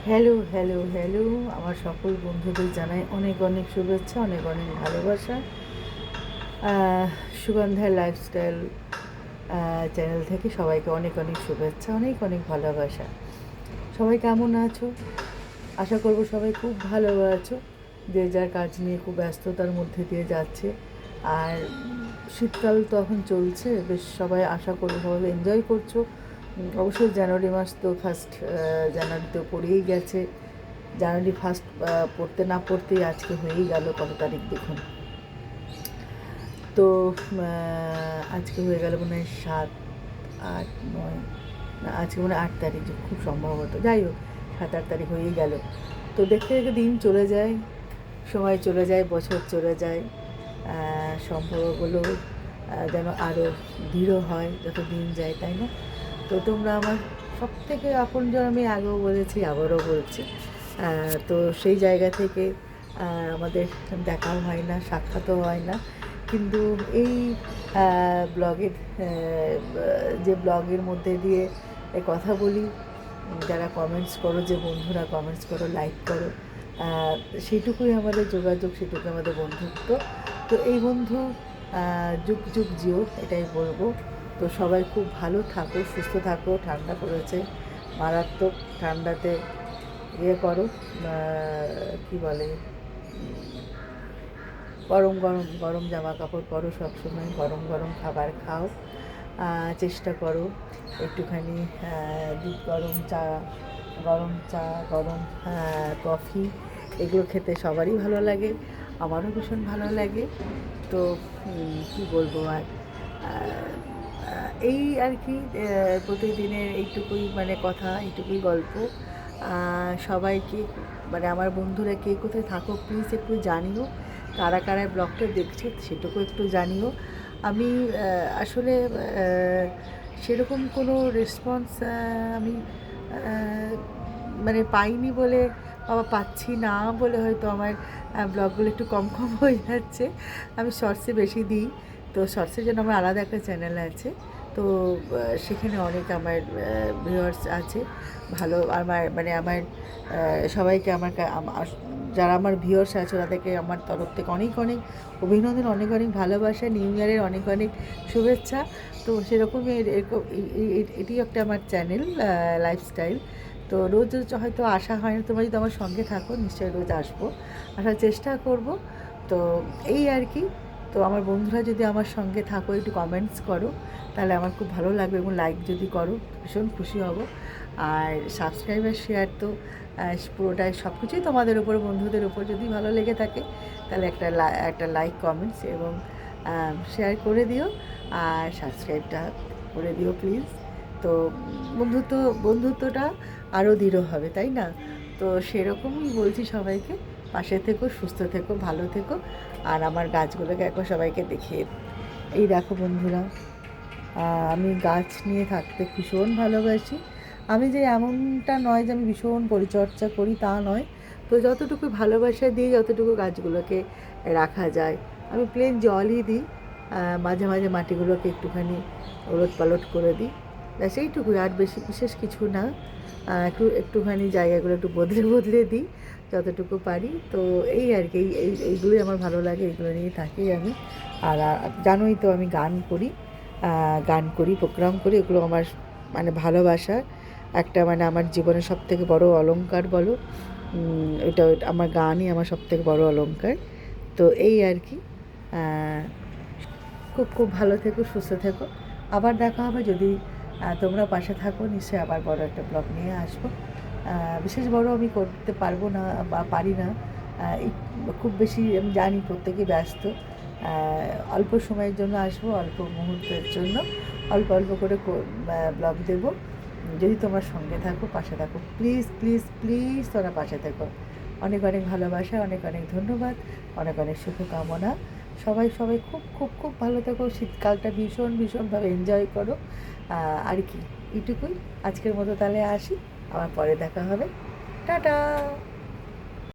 Hello hello hello, আমার সকল বন্ধুদের জানাই অনেক অনেক শুভেচ্ছা, অনেক অনেক ভালোবাসা। সুগন্ধা লাইফস্টাইল চ্যানেল থেকে সবাইকে অনেক অনেক শুভেচ্ছা, অনেক অনেক ভালোবাসা। সবাই কেমন আছো? আশা করবো সবাই খুব ভালো আছো। যে যার কাজ নিয়ে খুব ব্যস্ততার মধ্যে দিয়ে যাচ্ছে। আর শীতকাল তো এখন চলছে, বেশ সবাই আশা করবো সবাই এনজয় করছো। অবশ্যই জানুয়ারি মাস তো ফার্স্ট জানুয়ারি তো পড়েই গেছে। জানুয়ারি ফার্স্ট পড়তে না পড়তেই আজকে হয়েই গেল কত তারিখ দেখুন। তো আজকে হয়ে গেল মনে হয় 7, 8, 9, না আজকে মনে হয় 8 তারিখ, খুব সম্ভবত। যাই হোক, 7, 8 তারিখ হয়েই গেল। তো দেখতে দেখতে দিন চলে যায়, সময় চলে যায়, বছর চলে যায়। সম্পর্কগুলো যেন আরও দৃঢ় হয় যত দিন যায়, তাই না? তো তোমরা আমার সবথেকে আপনজন, আমি আগেও বলেছি আবারও বলছি। তো সেই জায়গা থেকে আমাদের দেখাও হয় না, সাক্ষাৎও হয় না, কিন্তু এই ব্লগের যে ব্লগের মধ্যে দিয়ে কথা বলি, যারা কমেন্টস করো, যে বন্ধুরা কমেন্টস করো, লাইক করো, সেইটুকুই আমাদের যোগাযোগ, সেটুকুই আমাদের বন্ধুত্ব। তো এই বন্ধু যুগ যুগ জিও, এটাই বলবো। তো সবাই খুব ভালো থাকো, সুস্থ থাকো। ঠান্ডা পড়েছে মারাত্মক, ঠান্ডাতে ইয়ে করো, কী বলে, গরম গরম গরম জামা কাপড় পরো, সবসময় গরম গরম খাবার খাও। চেষ্টা করো একটুখানি দুধ গরম চা, গরম কফি, এগুলো খেতে সবারই ভালো লাগে, আমারও ভীষণ ভালো লাগে। তো কী বলবো আর, এই আর কি, প্রতিদিনের এইটুকুই মানে কথা, এইটুকুই গল্প। সবাইকে মানে আমার বন্ধুরা কে কোথায় থাকো প্লিজ একটু জানিও, কারা কারা ব্লগটা দেখছে সেটুকু একটু জানিও। আমি আসলে সেরকম কোনো রেসপন্স আমি মানে পাইনি বলে, পাচ্ছি না বলে হয়তো আমার ব্লগগুলো একটু কম কম হয়ে যাচ্ছে। আমি শর্টসে বেশি দিই, তো শর্টসের জন্য আমার আলাদা একটা চ্যানেল আছে। তো সেখানে অনেক আমার ভিউয়ার্স আছে ভালো। আমার মানে আমার সবাইকে যারা আমার ভিউয়ার্স আছে তাদেরকে আমার তরফ থেকে অনেক অনেক অভিনন্দন, অনেক অনেক ভালোবাসা, নিউ ইয়ারের অনেক অনেক শুভেচ্ছা। তো সেরকমই এরকম এটি একটা আমার চ্যানেল লাইফস্টাইল। তো রোজ রোজ হয়তো আসা হয় না, তোমরা যদি আমার সঙ্গে থাকো নিশ্চয়ই রোজ আসবো, আসার চেষ্টা করব। তো এই আর কি। তো আমার বন্ধুরা যদি আমার সঙ্গে থাকো, একটু কমেন্টস করো, তাহলে আমার খুব ভালো লাগবে, এবং লাইক যদি করো ভীষণ খুশি হব। আর সাবস্ক্রাইব আর শেয়ার তো পুরোটাই, সব কিছুই তোমাদের উপর, বন্ধুদের উপর। যদি ভালো লেগে থাকে তাহলে একটা লাইক, কমেন্টস এবং শেয়ার করে দিও, আর সাবস্ক্রাইবটা করে দিও প্লিজ। তো বন্ধুত্বটা আরও দৃঢ় হবে, তাই না? তো সেরকমই বলছি সবাইকে, পাশে থেকো, সুস্থ থেকো, ভালো থেকো। আর আমার গাছগুলোকে একবার সবাইকে দেখিয়ে, এই দেখো বন্ধুরা, আমি গাছ নিয়ে থাকতে ভীষণ ভালোবাসি। আমি যে এমনটা নয় যে আমি ভীষণ পরিচর্যা করি, তা নয়। তো যতটুকু ভালোবাসা দিয়ে যতটুকু গাছগুলোকে রাখা যায়, আমি প্লেন জলই দিই, মাঝে মাঝে মাটিগুলোকে একটুখানি ওলট করে দিই, সেইটুকুই, আর বেশি বিশেষ কিছু না। একটুখানি জায়গাগুলো একটু বদলে দিই যতটুকু পারি। তো এই আর কি, এইগুলোই আমার ভালো লাগে, এইগুলো নিয়ে থাকি আমি। আর জানোই তো আমি গান করি, প্রোগ্রাম করি, এগুলো আমার মানে ভালোবাসার একটা, মানে আমার জীবনের সবথেকে বড় অলংকার বলো, এটা আমার গানই আমার সবথেকে বড় অলংকার। তো এই আর কি, খুব খুব ভালো থেকো, সুস্থ থেকো। আবার দেখা হবে, যদি তোমরা পাশে থাকো নিশ্চয়ই আবার বড় একটা ব্লগ নিয়ে আসবো। বিশেষ বড় আমি করতে পারবো না বা পারি না, খুব বেশি আমি জানি প্রত্যেকেই ব্যস্ত। অল্প সময়ের জন্য আসবো, অল্প মুহূর্তের জন্য অল্প অল্প করে ব্লগ দেবো। যদি তোমার সঙ্গে থাকো, পাশে থাকো, প্লিজ প্লিজ প্লিজ তোমরা পাশে থাকো। অনেক অনেক ভালোবাসা, অনেক অনেক ধন্যবাদ, অনেক অনেক শুভকামনা। সবাই সবাই খুব খুব খুব ভালো থাকো, শীতকালটা ভীষণভাবে এনজয় করো। আর কি, এইটুকুই আজকের মতো, তাহলে আসি, আবার পরে দেখা হবে, টাটা।